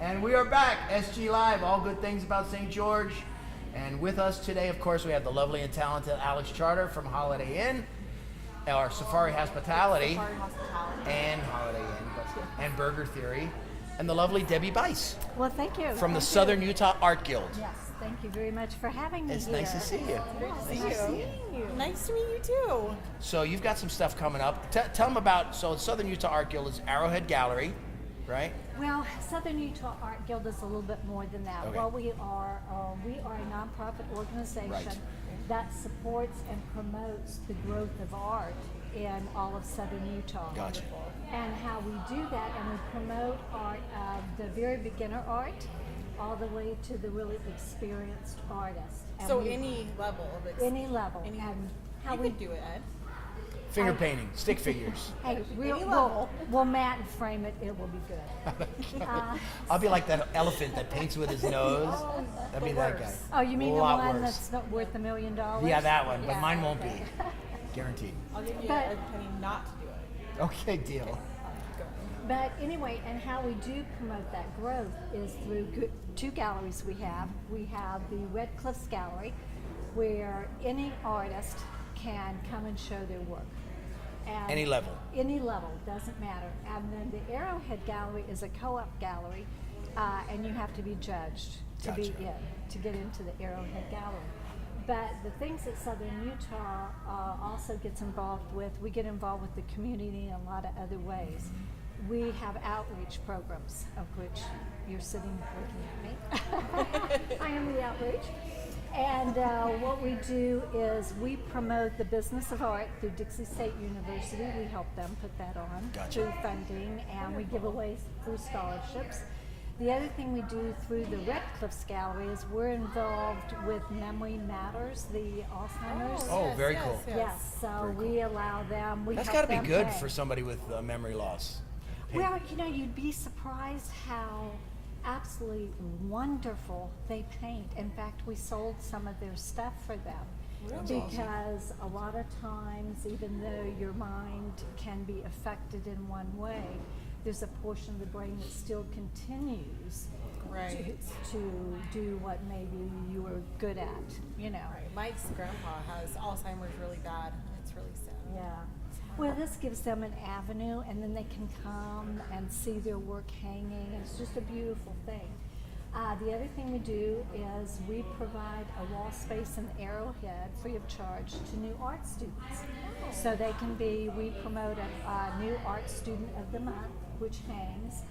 And we are back, SG Live, all good things about St. George. And with us today, of course, we have the lovely and talented Alex Charter from Holiday Inn, or Safari Hospitality, and Holiday Inn, and Burger Theory, and the lovely Debbie Bice. Well, thank you. From the Southern Utah Art Guild. Yes, thank you very much for having me It's here. nice to see you. Nice to see you. Nice to meet you too. So you've got some stuff coming up. Tell them about, so Southern Utah Art Guild is Arrowhead Gallery, right? Well, Southern Utah Art Guild is a little bit more than that. Okay. Well, we are a nonprofit organization Right. that supports and promotes the growth of art in all of Southern Utah. Gotcha. And how we do that, and we promote art of the very beginner art all the way to the really experienced artist. And So we- any level of any level. Any, And how you we could do it, Ed. Finger painting, stick figures. Hey, Any level. we'll mat and frame it. It will be good. I'll be like that elephant that paints with his nose. That'd be that guy. worse. Oh, you mean A the lot one worse. that's not worth $1 million? Yeah, that one, but Yeah, mine won't okay. be. Guaranteed. I'll give you But- a penny not to do it. Okay, deal. Go. But anyway, and how we do promote that growth is through two galleries we have. We have the Red Cliffs Gallery, where any artist can come and show their work. And Any level. Any level, doesn't matter. And then the Arrowhead Gallery is a co-op gallery, and you have to be judged to be Gotcha. to get into the Arrowhead Gallery. But the things that Southern Utah also gets involved with, we get involved with the community in a lot of other ways. We have outreach programs, of which you're sitting looking at me. I am the outreach. And what we do is we promote the business of art through Dixie State University. We help them put that on Gotcha. through funding, and we give away through scholarships. The other thing we do through the Red Cliffs Gallery is we're involved with Memory Matters, the Alzheimer's. Oh, very cool. Yes, so Very we allow them. We That's help got to be them good pay. for somebody with memory loss. Well, you know, you'd be surprised how absolutely wonderful they paint. In fact, we sold some of their stuff for them. That's awesome. Because a lot of times, even though your mind can be affected in one way, there's a portion of the brain that still continues Right. to do what maybe you were good at, you know. Right. Mike's grandpa has Alzheimer's really bad, and it's really sad. Yeah. Well, this gives them an avenue, and then they can come and see their work hanging. It's just a beautiful thing. The other thing we do is we provide a wall space in Arrowhead free of charge to new art students. So they can be, we promote a new art student of the month, which hangs.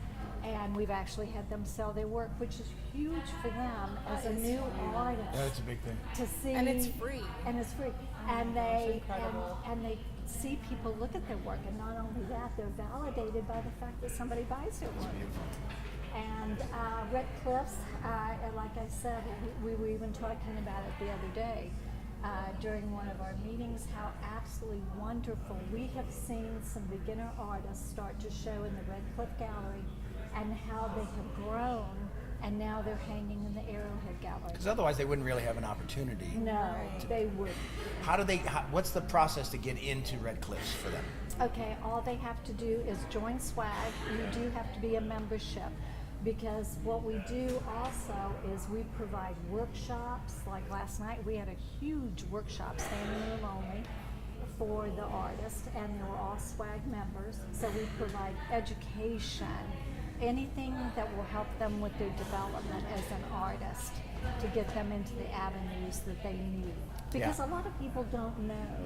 And we've actually had them sell their work, which is huge for them as a new artist. That's a big thing. To see, And it's free. and it's free, and It's they incredible. and they see people look at their work, and not only that, they're validated by the fact that somebody buys their work. And Red Cliffs, and like I said, we were even talking about it the other day during one of our meetings, how absolutely wonderful. We have seen some beginner artists start to show in the Red Cliff Gallery, and how they have grown, and now they're hanging in the Arrowhead Gallery. Because otherwise they wouldn't really have an opportunity. No, they wouldn't. What's the process to get into Red Cliffs for them? Okay, all they have to do is join SWAG. You do have to be a membership, because what we do also is we provide workshops. Like last night, we had a huge workshop, standing room only, for the artists, and they were all SWAG members. So we provide education, anything that will help them with their development as an artist, to get them into the avenues that they need. Because Yeah. a lot of people don't know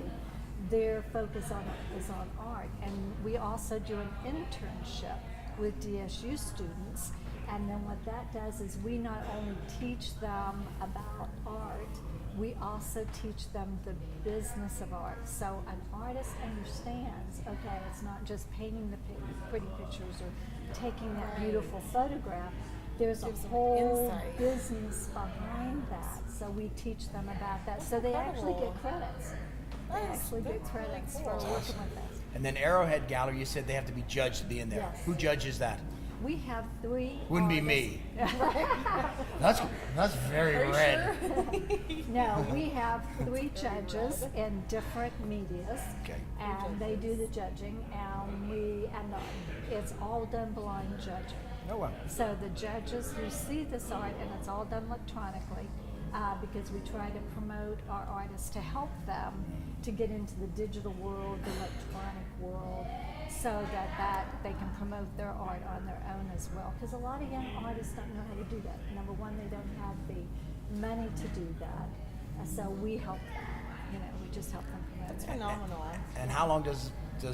their focus is on art. And we also do an internship with DSU students. And then what that does is we not only teach them about art, we also teach them the business of art. So an artist understands, okay, it's not just painting the pretty pictures or taking that beautiful photograph. There's a Gives them whole insight. business behind that. So we teach them about that. So they actually get credits. They actually get credits for working with us. And then Arrowhead Gallery, you said they have to be judged to be in there. Yes. Who judges that? We have 3 Wouldn't be artists. me. That's very red. No, we have 3 judges in different medias, Okay. and they do the judging, and it's all done blind judging. Oh, wow. So the judges who see this art, and it's all done electronically, because we try to promote our artists to help them to get into the digital world, the electronic world, so that they can promote their art on their own as well. Because a lot of young artists don't know how to do that. Number one, they don't have the money to do that. So we help them. We just help them promote That's it. phenomenal. And how long does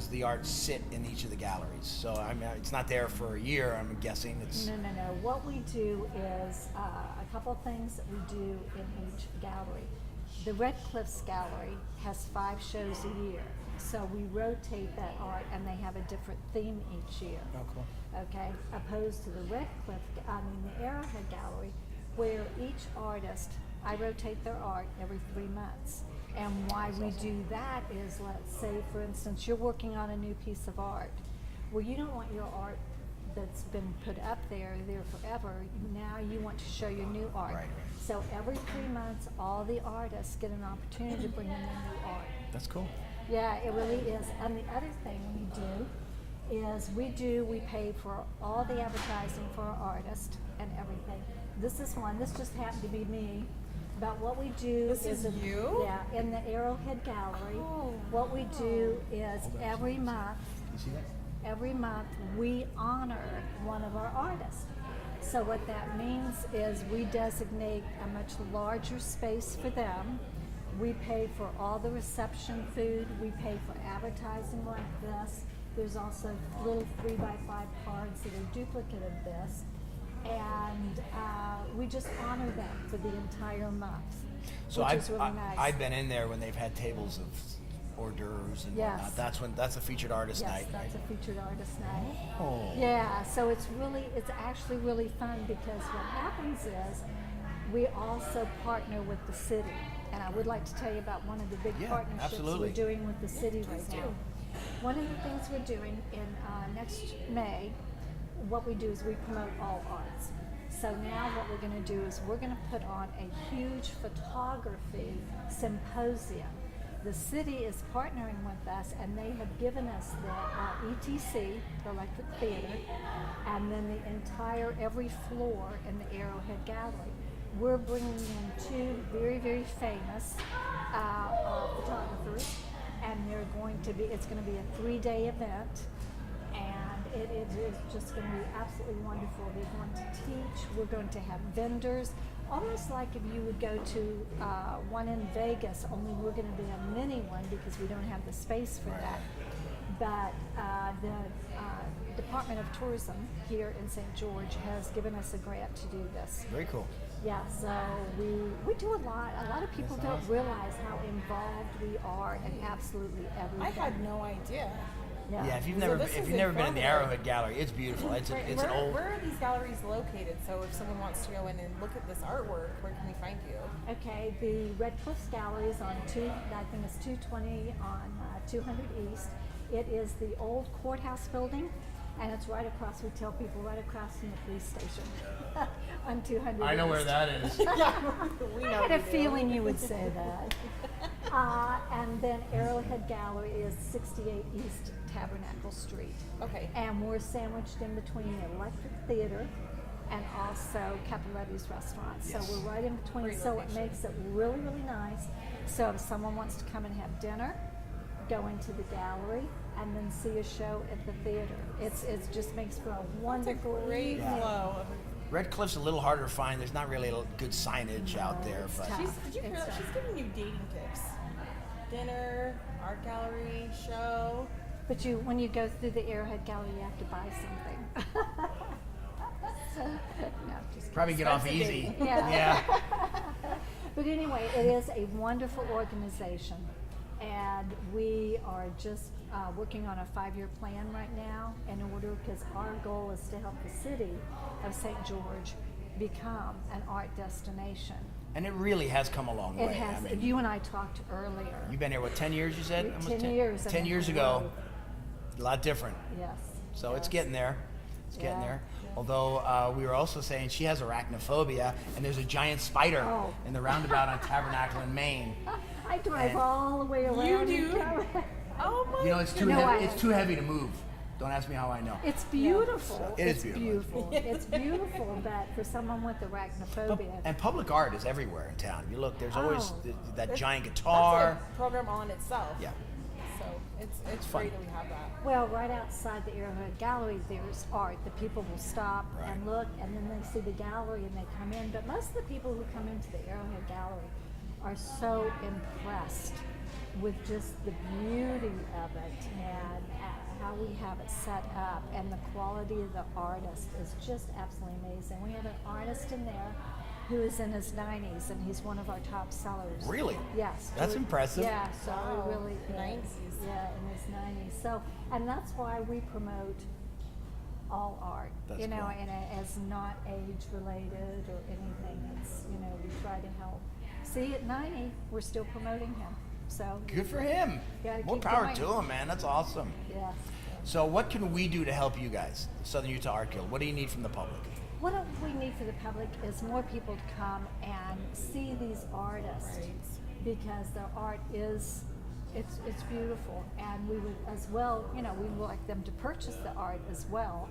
the art sit in each of the galleries? So I mean, it's not there for a year, I'm guessing. It's No. What we do is a couple things that we do in each gallery. The Red Cliffs Gallery has 5 shows a year. So we rotate that art and they have a different theme each year. Oh, cool. Okay, opposed to the the Arrowhead Gallery, where each artist, I rotate their art every 3 months. And why we do that is, let's say, for instance, you're working on a new piece of art. Well, you don't want your art that's been put up there forever. Now you want to show your new art. Right. So every 3 months, all the artists get an opportunity to bring in their new art. That's cool. Yeah, it really is. And the other thing we do is we pay for all the advertising for our artist and everything. This just happened to be me. But what we do This is you? Yeah, in the Arrowhead Gallery. Oh, What we do is every month, You see that? we honor one of our artists. So what that means is we designate a much larger space for them. We pay for all the reception food. We pay for advertising like this. There's also little 3x5 cards that are duplicate of this. And we just honor them for the entire month, So which is really nice. I've been in there when they've had tables of hors d'oeuvres and Yes. whatnot. That's a featured artist Yes, night, that's right? a featured artist night. Oh. Yeah, so it's actually really fun because what happens is we also partner with the city. And I would like to tell you about one of the big Yeah, partnerships absolutely. we're doing with the city right do. now. One of the things we're doing in next May, what we do is we promote all arts. So now what we're going to do is we're going to put on a huge photography symposium. The city is partnering with us, and they have given us the ETC, the Electric Theater, and then the entire every floor in the Arrowhead Gallery. We're bringing in 2 very, very famous photographers, and it's going to be a 3-day event. And it is just going to be absolutely wonderful. They're going to teach. We're going to have vendors, almost like if you would go to one in Vegas, only we're going to be a mini one because we don't have the space for that. But the Department of Tourism here in St. George has given us a grant to do this. Very cool. Yeah, so we do a lot. A lot of people That's don't awesome. realize how involved we are in absolutely everything. I had no idea. Yeah, if you've So never this is been in the informative. Arrowhead Gallery, it's beautiful. It's Right, an old. where are these galleries located? So if someone wants to go in and look at this artwork, where can we find you? Okay, the Red Cliffs Gallery is on I think it's 220 on 200 East. It is the old courthouse building, and it's right across. We tell people right across from the police station on 200. I know where East. that is. We I know had a you do. feeling you would say that. And then Arrowhead Gallery is 68 East Tabernacle Street. Okay. And we're sandwiched in between the Electric Theater and also Caporetti's restaurant. Yes. So we're right in between, Great so it location. makes it really, really nice. So if someone wants to come and have dinner, go into the gallery, and then see a show at the theater. It just makes for a It's a wonderful great evening. flow. Red Cliff's a little harder to find. There's not really a good signage out there, it's but tough. Did you hear It's that? tough. She's giving you dating tips. Dinner, art gallery, show. But when you go through the Arrowhead Gallery, you have to buy something. No, just kidding. probably get off Expensive easy. dating. Yeah. But anyway, it is a wonderful organization, and we are just working on a 5-year plan right now because our goal is to help the city of St. George become an art destination. And it really has come a long way. It has. I mean, You and I talked earlier. you've been here, what, 10 years you said? 10 years. 10 years ago, a lot different. Yes. So it's yes. getting there. It's getting Yeah. there. Although we were also saying she has arachnophobia, and there's a giant spider Oh. in the roundabout on Tabernacle in Maine. I drive And- all the way around. You and do? come- Oh my You know, it's too No, heavy. I- It's too heavy to move. Don't ask me how I know. It's beautiful. So, it is It's beautiful. It's beautiful, but for someone with arachnophobia. And public art is everywhere in town. You look, there's always Oh. that giant That's guitar. a program on itself. Yeah. So it's fun. great that we have that. Well, right outside the Arrowhead Gallery, there's art. The people will stop Right. and look, and then they see the gallery and they come in. But most of the people who come into the Arrowhead Gallery are so impressed with just the beauty of it and how we have it set up, and the quality of the artist is just absolutely amazing. We have an artist in there who is in his 90s, and he's one of our top sellers. Really? Yes. That's impressive. Yeah, so Wow. we really 90s. Yeah, in his 90s. So, and that's why we promote all art. That's you know, cool. and as not age related or anything. It's, you know, we try to help. See, at 90, we're still promoting him. So Good for him. Gotta More keep power going. to him, man. That's awesome. yeah. So what can we do to help you guys, the Southern Utah Art Guild? What do you need from the public? What we need for the public is more people to come and see these artists, Right. because their art is, it's beautiful, and we would as well, you know, we would like them to purchase the art as well,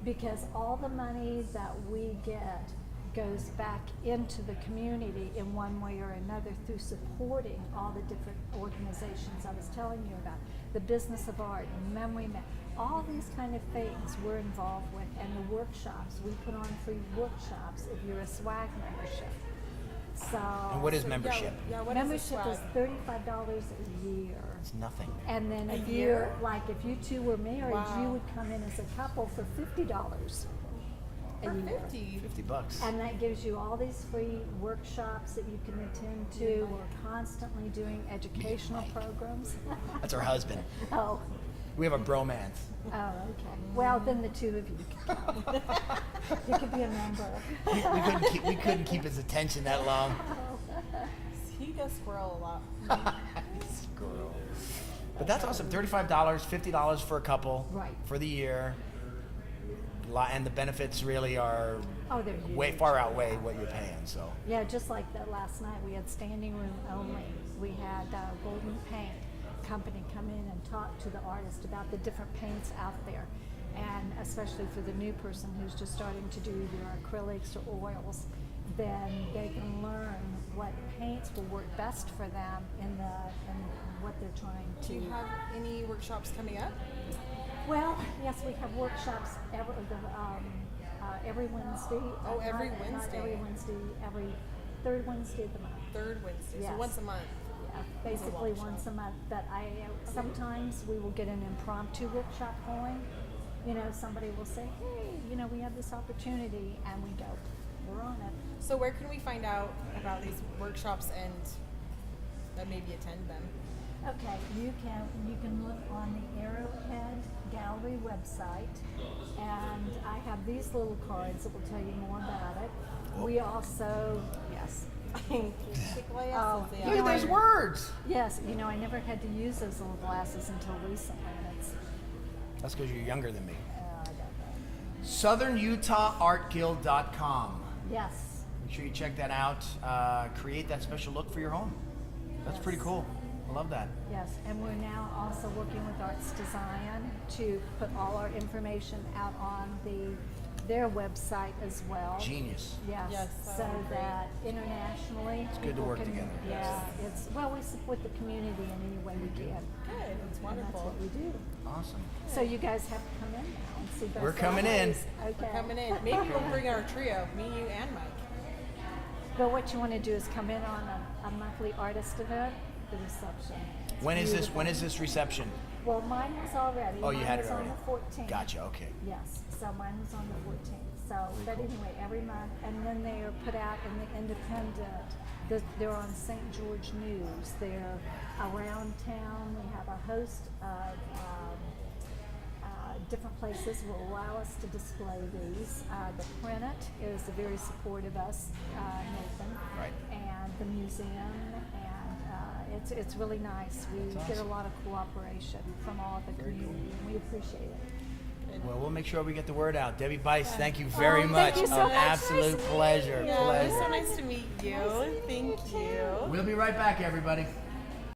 because all the money that we get goes back into the community in one way or another through supporting all the different organizations I was telling you about, the Business of Art, Memory Man, all these kind of things we're involved with, and the workshops. We put on free workshops if you're a swag membership. So And what is membership? Yeah, what membership is is a swag? $35 a year. It's nothing. And then A if year? you're, like, if you two were married, Wow. you would come in as a couple for $50 a For year. 50. $50. And that gives you all these free workshops that you can attend to. We're constantly doing educational Mike. programs. That's our husband. Oh, We have a bromance. okay. Well, then the two of you can come. You could be a member. We couldn't keep his attention that long. He does squirrel a lot. Squirrel. But that's awesome. $35, $50 for a couple. Right. For the year. And the benefits really are Oh, they're way huge. far outweigh what you're paying. So Yeah, just like that last night, we had standing room only. We had Golden Paint Company come in and talk to the artist about the different paints out there. And especially for the new person who's just starting to do either acrylics or oils, then they can learn what paints will work best for them in what they're trying to. Do you have any workshops coming up? Well, yes, we have workshops every Wednesday. Oh, every Not Wednesday. every Wednesday, every third Wednesday of the month. Third Wednesday, so Yes. once a month. Yeah, basically workshop. once a month. But sometimes we will get an impromptu workshop going. You know, somebody will say, "Hey, you know, we have this opportunity," and we go, "We're on it." So where can we find out about these workshops and maybe attend them? Okay, you can look on the Arrowhead Gallery website, and I have these little cards that will tell you more about it. We also, yes, Oh, Yeah. you look know, at those words. yes, you know, I never had to use those little glasses until recently, and it's, That's because you're younger than me. I got that. SouthernUtahArtGuild.com. Yes, Make sure you check that out. Create that special look for your home. That's pretty cool. I love that. yes, and we're now also working with Arts Design to put all our information out on their website as well. Genius. Yes, Yes, that so would be great. that internationally it's good to work together. Yeah, it's we support the community in any way we can. Good, it's And that's wonderful. what we do. Awesome. So you guys have to come in now and see both We're coming in. sides. Okay. Coming in. Maybe we'll bring our trio, me, you, and Mike. But what you want to do is come in on a monthly artist event, the reception. It's When is beautiful. this reception? Well, mine was already. Oh, you Mine had it was already. on the 14th. Gotcha. Okay. Yes, so mine was on the 14th. So, but anyway, every month, and then they are put out in the Independent. They're on St. George News. They're around town. We have a host of different places will allow us to display these. The Print It is very supportive of us, Nathan, Right. and the museum, and it's really nice. We That's get a awesome. lot of cooperation from all of the Very cool. community, and we appreciate it. Well, we'll make sure we get the word out. Debbie Bice, thank you very Oh, much. thank you so An much. absolute pleasure. Yeah, it was so Pleasure. nice to meet you. Thank you. We'll be right back, everybody.